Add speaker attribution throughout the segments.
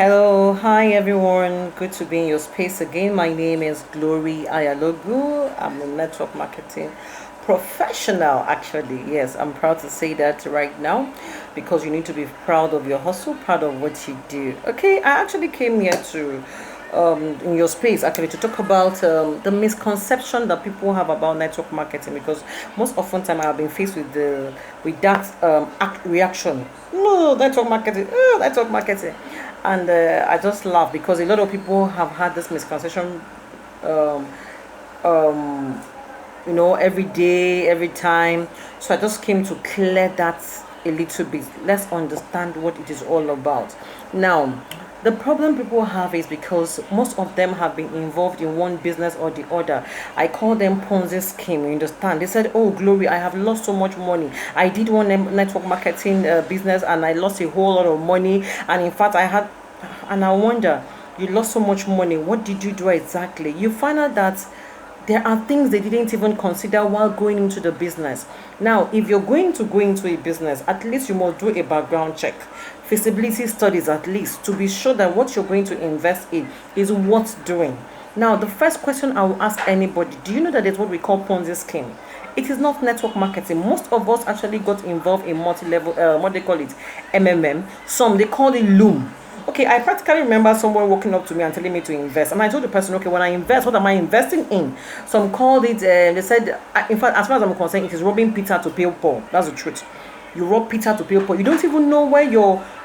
Speaker 1: Hello, hi everyone. Good to be in your space again. My name is Glory Ayalogu. I'm a network marketing professional, actually. Yes, I'm proud to say that right now because you need to be proud of your hustle, proud of what you do. Okay, I actually came here to in your space actually to talk about the misconception that people have about network marketing, because most often time I have been faced with the with that reaction. No, network marketing, network marketing, and I just laugh because a lot of people have had this misconception, um, um, every day, every time. So I just came to clear that a little bit. Let's understand what it is all about. Now, the problem people have is because most of them have been involved in one business or the other. I call them Ponzi scheme. You understand? They said, "Oh, Glory, I have lost so much money. I did one network marketing business and I lost a whole lot of money. And in fact, I had," and I wonder, you lost so much money. What did you do exactly? You find out that there are things they didn't even consider while going into the business. Now, if you're going to go into a business, at least you must do a background check, feasibility studies, at least to be sure that what you're going to invest in is worth doing. Now, the first question I will ask anybody: do you know that there's what we call Ponzi scheme? It is not network marketing. Most of us actually got involved in multi-level, what they call it, MMM. Some they call it Loom. Okay, I practically remember someone walking up to me and telling me to invest, and I told the person, okay, when I invest, what am I investing in? Some called it, they said, in fact, as far as I'm concerned, it is robbing Peter to pay Paul. That's the truth. You rob Peter to pay Paul. You don't even know where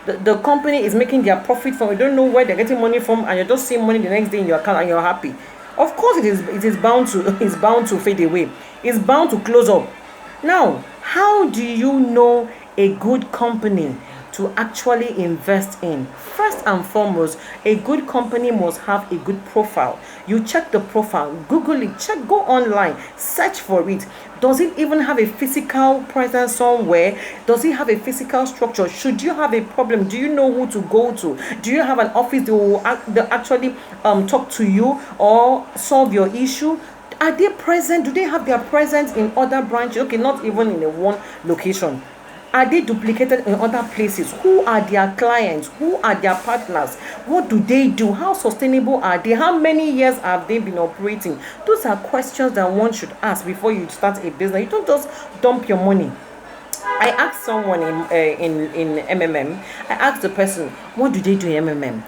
Speaker 1: the company is making their profit from. You don't know where they're getting money from, and you're just seeing money the next day in your account and you're happy. Of course, it is bound to it's bound to fade away. It's bound to close up. Now, how do you know a good company to actually invest in? First and foremost, a good company must have a good profile. You check the profile, Google it, check, go online, search for it. Does it even have a physical presence somewhere? Does it have a physical structure? Should you have a problem, do you know who to go to? Do you have an office that will actually talk to you or solve your issue? Are they present? Do they have their presence in other branches? Okay, not even in a one location. Are they duplicated in other places? Who are their clients? Who are their partners? What do they do? How sustainable are they? How many years have they been operating? Those are questions that one should ask before you start a business. You don't just dump your money. I asked someone in MMM. I asked the person, "What do they do in MMM?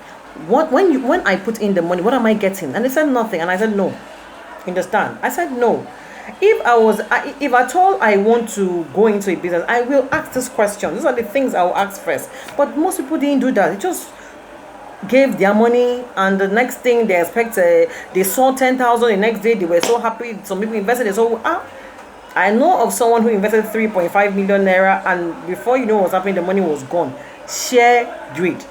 Speaker 1: When I put in the money, what am I getting?" And they said nothing. And I said no. Understand? I said no. If at all I want to go into a business, I will ask this question. These are the things I will ask first. But most people didn't do that. They just gave their money, and the next thing they expect, they saw 10,000. The next day they were so happy. Some people invested. They saw, I know of someone who invested 3.5 million naira, and before you know what's happening, the money was gone. Share greed.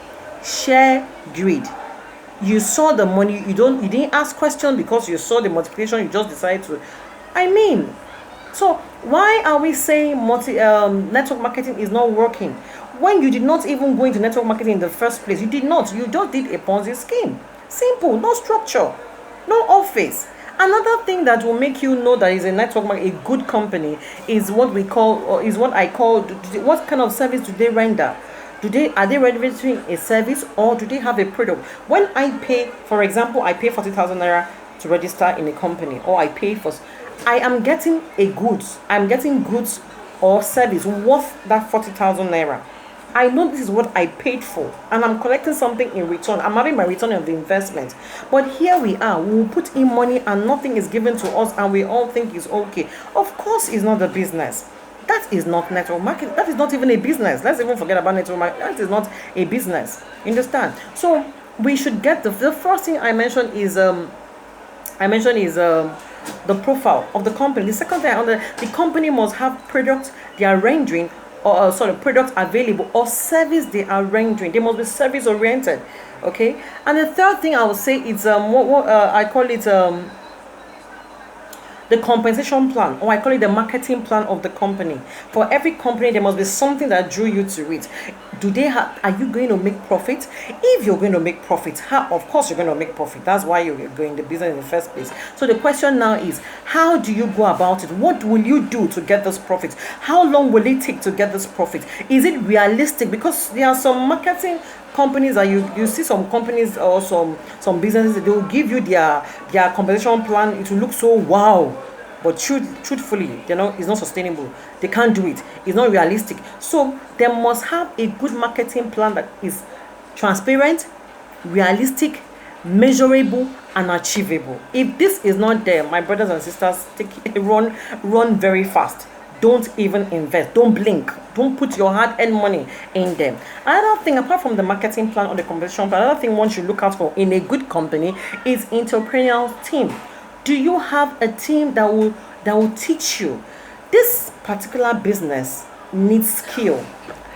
Speaker 1: Share greed. You saw the money, you didn't ask questions because you saw the multiplication, you just decided to. I mean, so why are we saying network marketing is not working when you did not even go into network marketing in the first place? You did not. You just did a Ponzi scheme. Simple, no structure, no office. Another thing that will make you know that is a network market, a good company, is what we call, or is what I call, what kind of service do they render? Are they rendering a service, or do they have a product? When I pay, for example, I pay 40,000 naira to register in a company, or I am getting a goods. I'm getting goods or service worth that 40,000 naira. I know this is what I paid for, and I'm collecting something in return. I'm having my return on the investment. But here we are, we will put in money and nothing is given to us, and we all think it's okay. Of course, it's not a business. That is not network marketing. That is not even a business. Let's even forget about network marketing. That is not a business. Understand? So we should get the first thing I mentioned is the profile of the company. The second thing, the company must have products they are rendering, or products available, or service they are rendering. They must be service oriented. Okay. And the third thing I would say is what I call it the compensation plan, or I call it the marketing plan of the company. For every company, there must be something that drew you to it. Do they have, are you going to make profit? If you're going to make profit, how, of course you're going to make profit. That's why you're going the business in the first place. So the question now is, how do you go about it? What will you do to get this profit? How long will it take to get this profit? Is it realistic? Because there are some marketing companies that you see, some companies or some businesses, they will give you their compensation plan. It will look so wow, but truthfully, it's not sustainable. They can't do it. It's not realistic. So they must have a good marketing plan that is transparent, realistic, measurable, and achievable. If this is not there, my brothers and sisters, run very fast. Don't even invest. Don't blink. Don't put your hard-earned money in them. Another thing, apart from the marketing plan or the compensation plan, another thing one should look out for in a good company is entrepreneurial team. Do you have a team that will teach you? This particular business needs skill.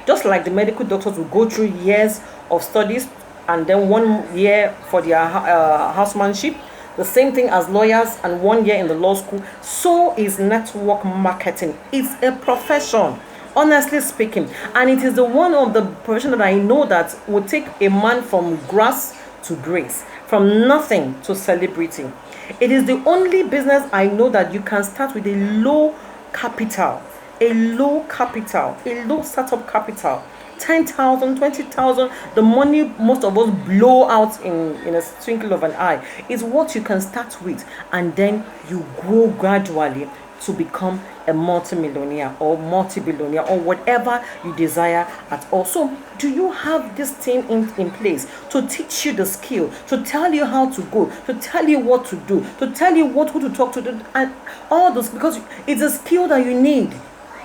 Speaker 1: Just like the medical doctors will go through years of studies and then 1 year for their housemanship, the same thing as lawyers and 1 year in the law school, so is network marketing. It's a profession, honestly speaking, and it is the one of the profession that I know that will take a man from grass to grace, from nothing to celebrity. It is the only business I know that you can start with a low capital, a low startup capital. 10,000, 20,000, the money most of us blow out in a twinkle of an eye is what you can start with, and then you grow gradually to become a multimillionaire or multi-billionaire or whatever you desire at all. So do you have this team in place to teach you the skill, to tell you how to go, to tell you what to do, to tell you who to talk to, and all those, because it's a skill that you need.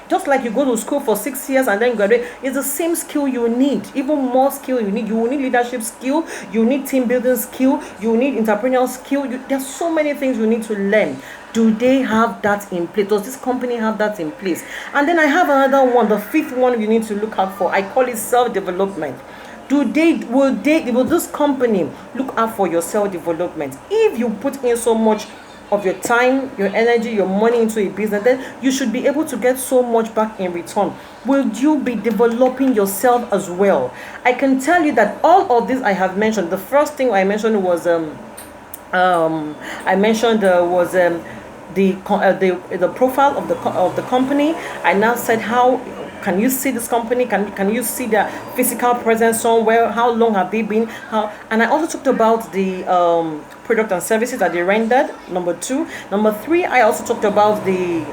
Speaker 1: Just like you go to school for 6 years and then graduate, it's the same skill you need, even more skill you need. You will need leadership skill, you need team building skill, you need entrepreneurial skill. There's so many things you need to learn. Do they have that in place? Does this company have that in place? And then I have another one, the fifth one you need to look out for. I call it self-development. Will this company look out for your self-development? If you put in so much of your time, your energy, your money into a business, then you should be able to get so much back in return. Will you be developing yourself as well? I can tell you that all of this I have mentioned. The first thing I mentioned was the profile of the company. I now said, how can you see this company? Can you see their physical presence somewhere? How long have they been? And I also talked about the product and services that they rendered. Number 2. Number 3, I also talked about the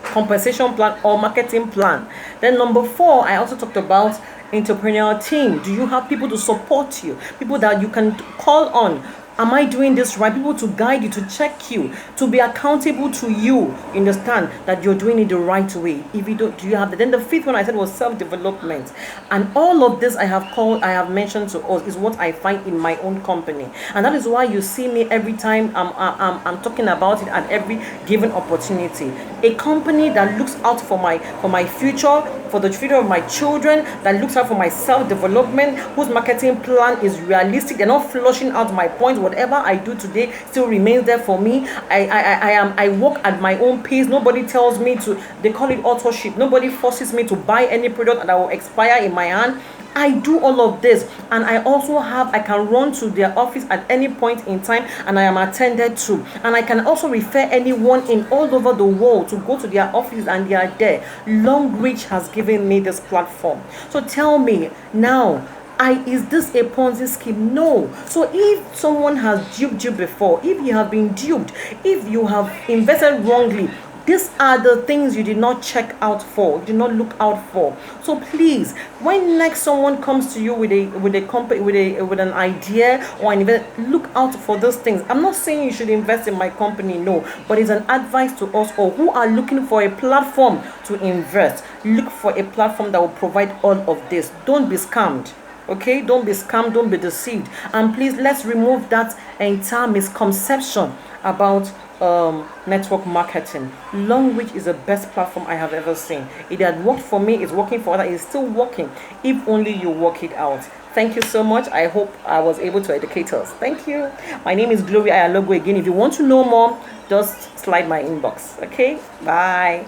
Speaker 1: compensation plan or marketing plan. Then number 4, I also talked about entrepreneurial team. Do you have people to support you? People that you can call on? Am I doing this right? People to guide you, to check you, to be accountable to you. Understand that you're doing it the right way. If you don't, do you have that? Then the fifth one I said was self-development. And all of this I have mentioned to us is what I find in my own company. And that is why you see me every time I'm talking about it at every given opportunity. A company that looks out for my future, for the future of my children, that looks out for my self-development, whose marketing plan is realistic. They're not flushing out my points. Whatever I do today still remains there for me. I work at my own pace. Nobody tells me to, they call it authorship. Nobody forces me to buy any product that will expire in my hand. I do all of this, and I can run to their office at any point in time, and I am attended to, and I can also refer anyone in all over the world to go to their office, and they are there. Long Reach has given me this platform. So tell me now, is this a Ponzi scheme? No. So if someone has duped you before, if you have been duped, if you have invested wrongly, these are the things you did not check out for, you did not look out for. So please, when next someone comes to you with a company, with an idea or an event, look out for those things. I'm not saying you should invest in my company, no, but it's an advice to us all who are looking for a platform to invest. Look for a platform that will provide all of this. Don't be scammed. Okay, don't be scammed, don't be deceived, and please, let's remove that entire misconception about network marketing. Long Reach is the best platform I have ever seen. It had worked for me, it's working for others, it's still working, if only you work it out. Thank you so much. I hope I was able to educate us. Thank you. My name is Glory Ayalogo again. If you want to know more, just slide my inbox. Okay, bye.